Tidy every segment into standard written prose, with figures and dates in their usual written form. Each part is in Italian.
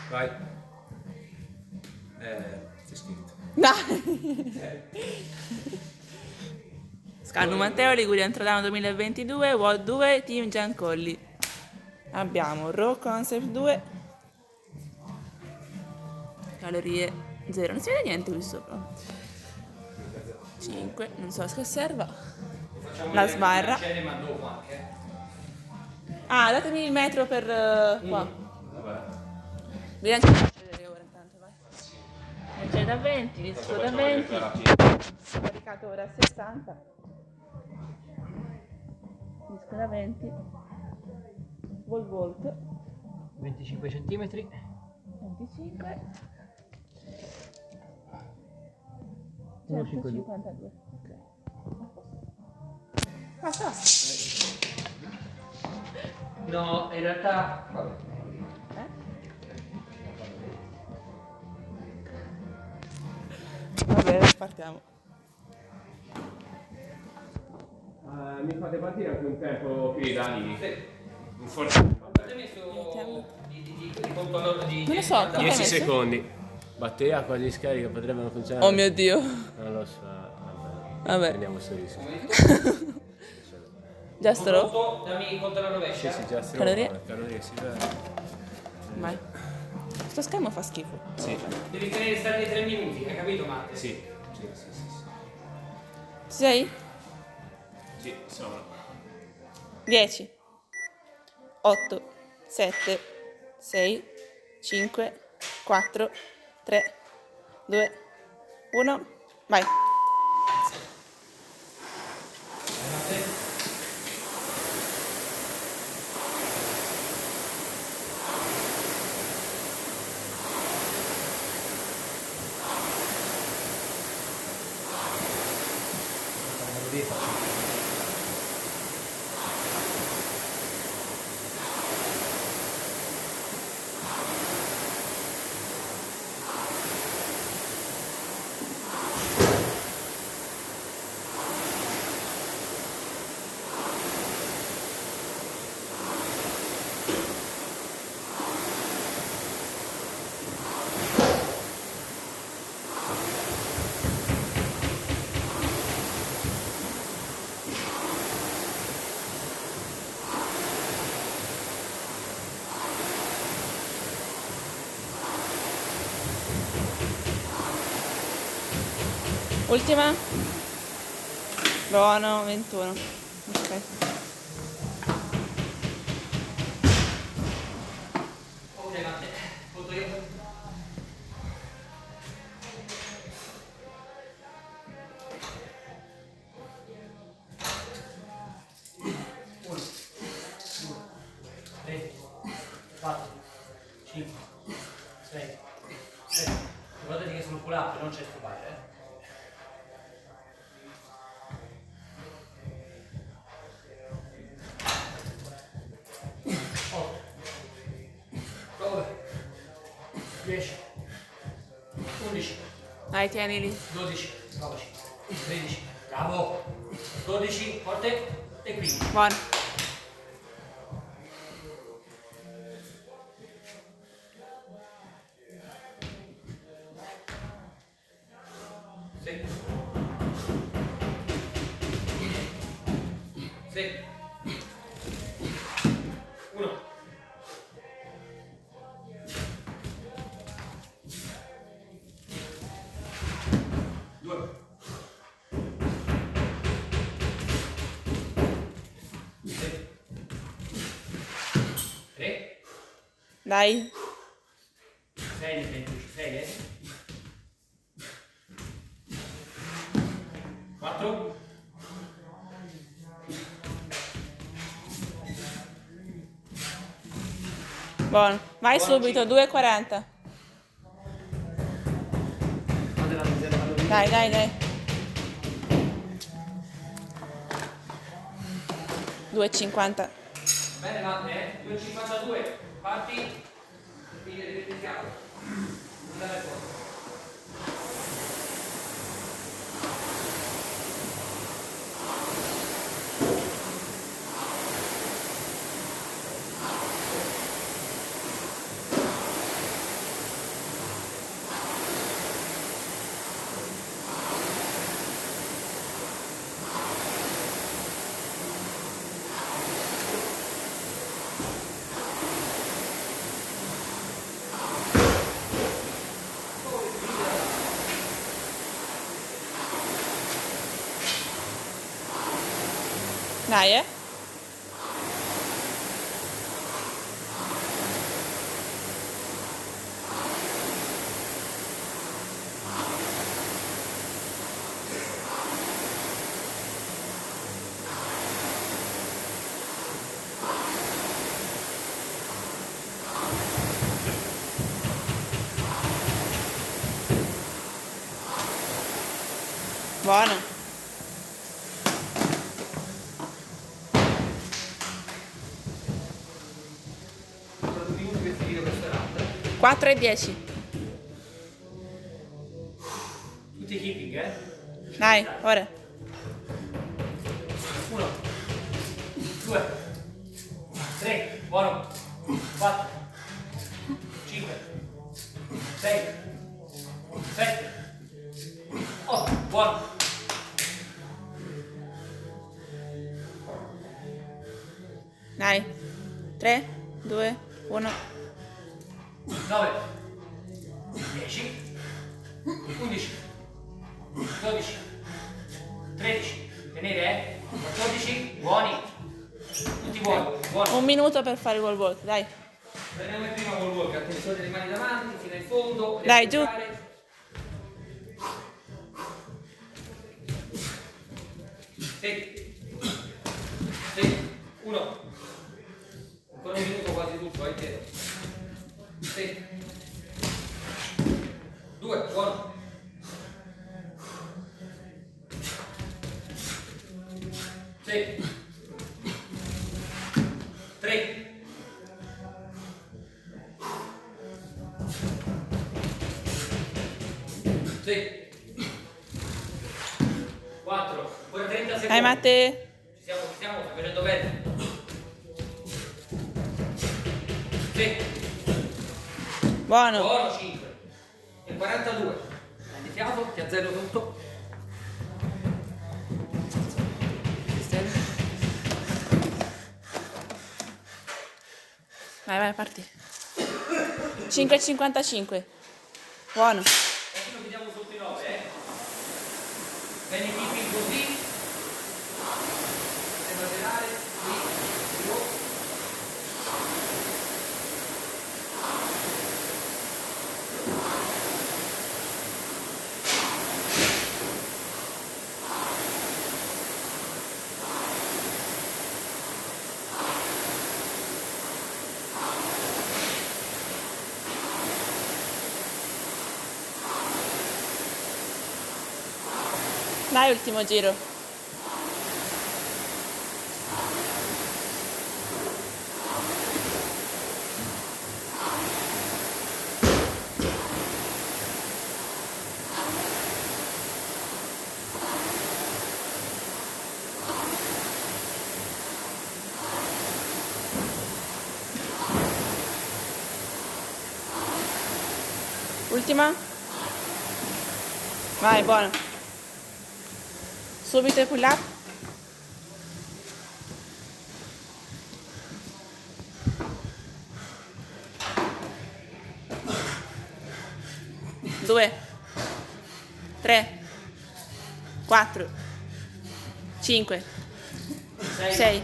Vai. C'è scritto. Dai! Scanno Matteo, Liguria Entrodano 2022, WOD 2, Team Giancolli. Abbiamo Raw Concept 2, calorie 0, non si vede niente qui sopra. 5, non so se osserva. La sbarra. Ma dopo anche. Ah, datemi il metro per qua. Vabbè. Bilancia faccio vedere ora intanto, vai. C'è da 20, disco da 20. Caricato ora a 60. Disco da 20. Volt. 25 centimetri. 25. 1,52. 152. Ok. Basta. No, in realtà... Vabbè, partiamo. Mi fate partire anche un tempo più di Dani? Sì. Un forte. Mettiamo. Di Non lo so, quanto hai 10 messo? secondi. Batteria qua di scarica potrebbero funzionare. Oh mio Dio. Non lo so. Vabbè. Prendiamo sto rischio. Già sto? Dammi conto la rovescia. Sì, già stiamo. Calorie? Calorie, si vede. Vai. Sto schermo fa schifo. Sì. Devi tenere stare di 3 minuti, hai capito Matte? Sì. Ci sei? Sì, sono. 10, 8, 7, 6, 5, 4, 3, 2, 1, vai. Ultima. Buono, 21. Ok. Ok Matte, conto io. Uno, due, tre, quattro, cinque, sei, sette. Ricordati che sono pull-up, non c'è stupare, 8, 9, 10, 11, Dai, tienili. 12, provaci, 13, bravo, 12, forte e 15. Buono. Sì. Sì. 1. 2. 3. Dai. 6 ne prendi, 6 4. Buono. Vai subito, 2,40. Dai. 2,50. Bene Matte, 2,52. Parti. Iniziamo. Andare fuori. Dai, eh. Buono. Tra 2 minuti per finire questa round. 4 e 10. Tutti i keeping, eh? Dai, ora. 1, 2, 3, buono. 4, 5, 6, 7, 8, buono. Dai. 3, 2, 1. 9, 10, 11, 12, 13, tenere, 14, buoni, tutti buoni, buoni. 1 minuto per fare il wall walk, dai. Prendiamo il primo wall walk, attenzione le mani davanti, fino in fondo. Dai, giù. Sì. Sì. 1. Ancora 1 minuto quasi tutto, vai intero. Sì. 2, buono. 6. 3. 6. 4. Ancora 30 secondi. Dai, Matte. Ci siamo, sta venendo bene. Sì. Buono. Buono, 5. E 42. Prendi fiato, ti azzero tutto. Vai, vai, parti. 5,55. Buono. Adesso lo vediamo sotto i 9, eh. Bene keeping così. Sembra tirare. Qui. Giù. Dai, ultimo giro. Ultima. Vai, buono. Subito il pull up. Due, 3, 4, 5, 6.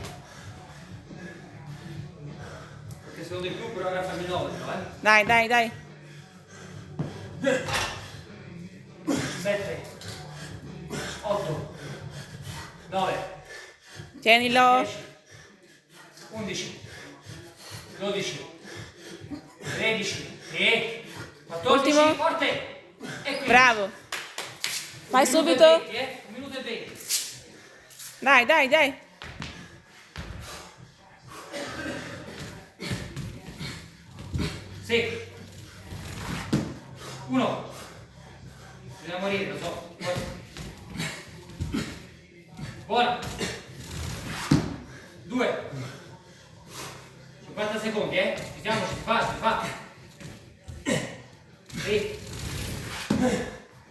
Perché secondo di più però ora fammi 9, no, eh. Dai, dai, dai. 7, 8, 9, Tienilo. 10, 11, 12, 13 e 14, Ultimo. forte! E qui. Bravo. Vai 1 minuto e subito. 20, 1 minuto e 20. Dai, dai, dai. Sì. 1. Bisogna morire, lo so. Buona. 2. 50 secondi, ci siamo, si fa. 3.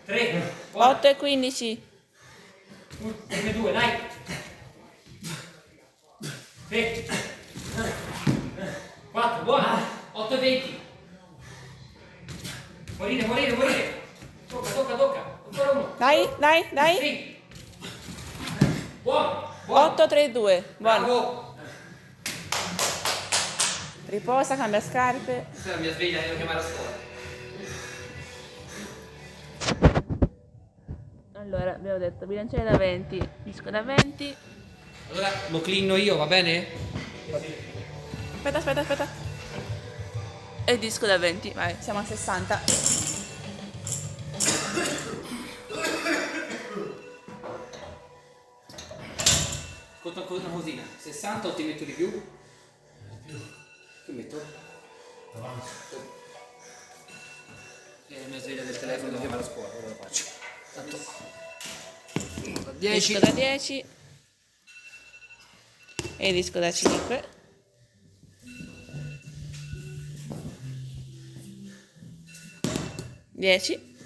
3. 8 e 15. Prime 2, dai. 3. 4, buona. 8 e 20. Morire. Tocca. Ancora uno. Dai, dai, dai. Sì. Buono. 8, 3, 2. Buono. Bravo. Riposa, cambia scarpe. Questa è la mia sveglia, devo chiamare a scuola. Allora, abbiamo detto bilanciere da 20, disco da 20. Allora lo cleano io, va bene? Aspetta. E disco da 20, vai, siamo a 60. Conta ancora una cosina. 60 o ti metto di più? Che metto? 90. La mia sveglia del telefono, devo chiamare a scuola, ora lo faccio. Tanto. Da 10. Disco da 10. E disco da 5. Dieci.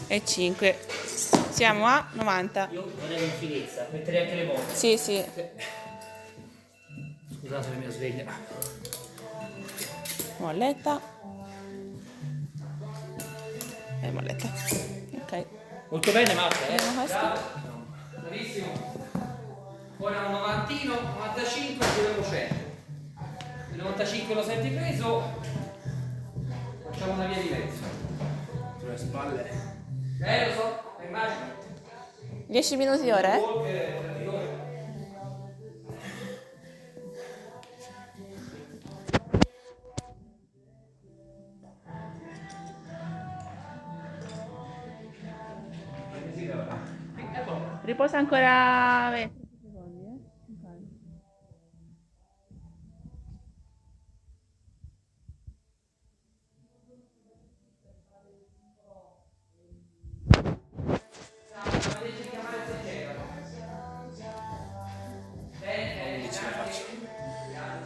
E 5. Siamo a 90. Io vorrei in finezza, metterei anche le molle. Sì, sì. Scusate la mia sveglia. Molletta. E molletta. Ok. Molto bene Marta, Vediamo questo. Bravo. Bravissimo. Ora un 90, 95 e dovevo 100. Il 95 lo senti preso. Facciamo una via di mezzo. Sulle spalle. Lo so, immagino. 10 minuti ora, eh? Riposa ancora 20 secondi, eh? Ok.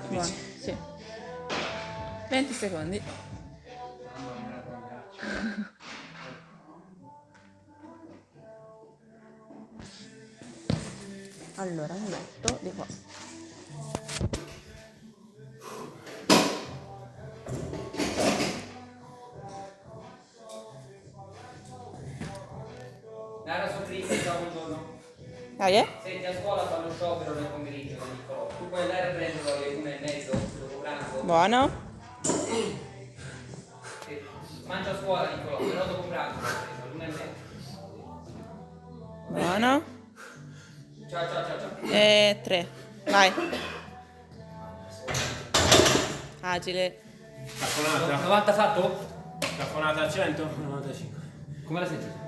Buono, sì. 20 secondi. Allora, mi metto di qua. Dara su Cristo, ciao, buongiorno. Dai, eh? Senti, a scuola fanno sciopero nel pomeriggio, Niccolò. Tu puoi andare a prenderlo alle 1:30, dopo pranzo. Buono. E mangia a scuola, Niccolò, però dopo pranzo l'ho preso, all'1:30. Buono. Ciao. E 3. Vai. Agile. Caffonata? 90 fatto? Caffonata a 100? 95. Come la sentite?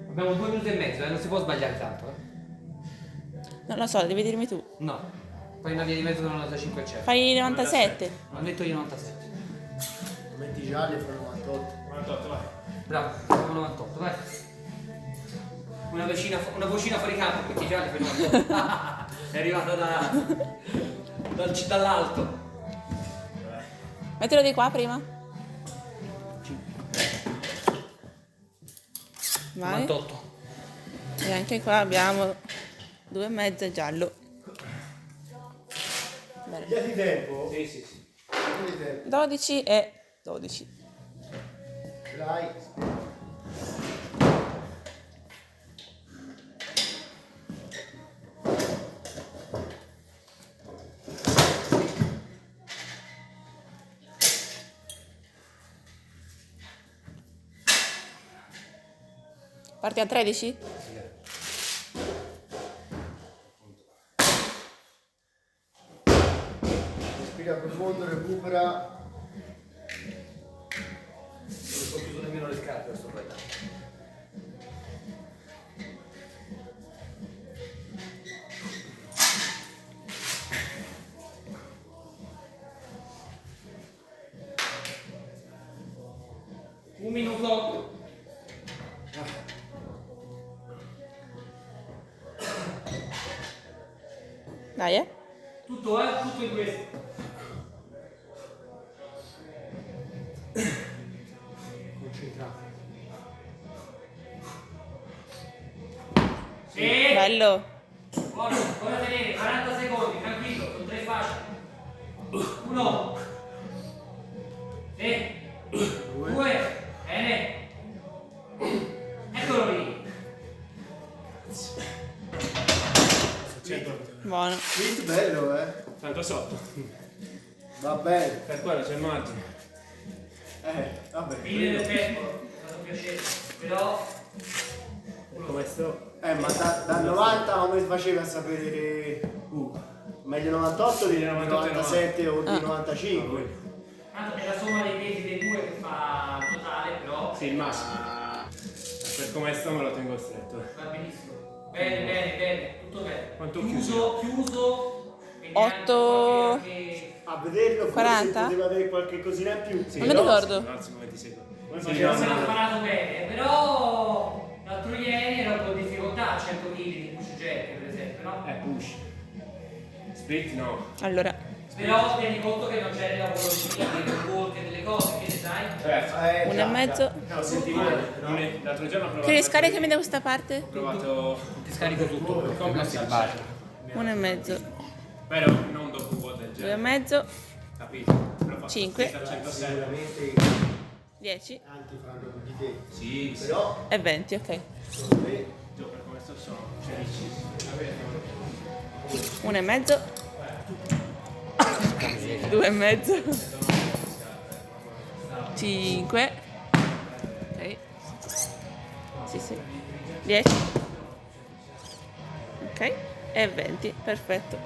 Abbiamo 2 minuti e mezzo, non si può sbagliare tanto, Non lo so, devi dirmi tu. No. Fai una via di mezzo da 95 c'è. Fai 97. Ma metto io 97. Metti i gialli e fai 98. 98, vai. Bravo, siamo 98, vai. Una vocina fuori campo, perché già le fai 98. È arrivata dall'alto. Mettilo di qua prima. Vai. 98. E anche qua abbiamo 2,5 giallo. Bene. Via di tempo? Sì. Via di tempo. 12 e 12. Ce l'hai? Parti a 13? Respira profondo, recupera. Non so più nemmeno le scarpe, sto sbagliando. Un minuto. Dai, eh? Tutto in questo. Concentrato. Sì. Bello. Buono, ora tenere 40 secondi, tranquillo, sono 3 fasce. 1. Sì. 2. Bene. Eccolo lì. andato sotto. Va bene. Per quello c'è il margine. Vabbè. Fine del tempo, mi ha fatto piacere. Però Come sto? Ma da 90 come si faceva a sapere che... meglio 98 di 97 o di 95? tanto è la somma dei pesi dei due che fa il totale, però Sì, il massimo. Per come sto me lo tengo stretto. va benissimo. Bene, bene, bene, tutto bene. Quanto chiuso. quindi 8. anche- A vederlo forse 40? poteva avere qualche cosina in più. Sì, Non mi ricordo. Massimo 20 secondi. Come Sì, faceva no, Se l'ha no, no. sparato bene, però l'altro ieri era un po' di difficoltà a 100 kg di push jack, per esempio, no? Push. Split no. Allora, Però tieni conto che non c'è il lavoro di walk e delle cose, che ne sai? Certo. 1,5. No, settimana. L'altro giorno ho provato. Quindi scaricami da questa parte. Ho provato. Ti scarico tutto. Il complesso al centro. 1,5. Però non dopo un po' del genere. 2,5. Capito? L'ho fatto 5. split al 106. sicuramente 10 tanti faranno più di te. Sì, sì. Però e 20, ok. secondo me Io per come sto sono felicissimo. 1,5. 2,5. 5. Ok. Sì, sì. 10. Ok. E 20. Perfetto.